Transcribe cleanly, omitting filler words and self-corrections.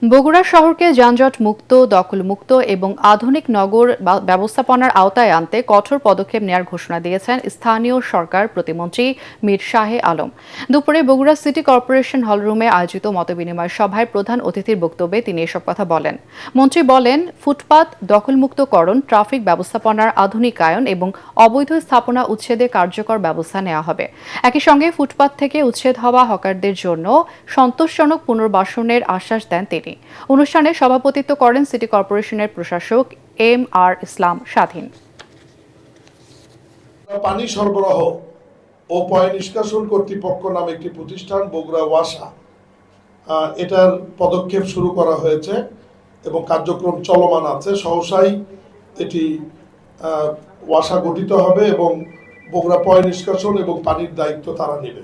বগুড়া শহরকে যানজট মুক্ত, দখল মুক্ত এবং আধুনিক নগর ব্যবস্থাপনার আওতায় আনতে কঠোর পদক্ষেপ নেওয়ার ঘোষণা দিয়েছেন স্থানীয় সরকার প্রতিমন্ত্রী মীর শাহে আলম। দুপুরে বগুড়া সিটি কর্পোরেশন হলরুমে আয়োজিত মতবিনিময় সভায় প্রধান অতিথির বক্তব্যে তিনি এসব কথা বলেন। মন্ত্রী বলেন, ফুটপাত দখলমুক্তকরণ, ট্রাফিক ব্যবস্থাপনার আধুনিকায়ন এবং অবৈধ স্থাপনা উচ্ছেদে কার্যকর ব্যবস্থা নেওয়া হবে। একই সঙ্গে ফুটপাত থেকে উচ্ছেদ হওয়া হকারদের জন্য সন্তোষজনক পুনর্বাসনের আশ্বাস দেন তিনি। অনুষ্ঠানে সভাপতিত্ব করেন সিটি কর্পোরেশনের প্রশাসক এম.আর. ইসলাম স্বাধীন। পানি সরবরাহ ও পয় নিষ্কাশন কর্তৃপক্ষ নামে একটি প্রতিষ্ঠান বগুড়া ওয়াসা, এটার পদক্ষেপ শুরু করা হয়েছে এবং কার্যক্রম চলমান আছে। সহসাই এটি ওয়াসা গঠিত হবে এবং বগুড়া পয় নিষ্কাশন এবং পানির দায়িত্ব তারা নেবে।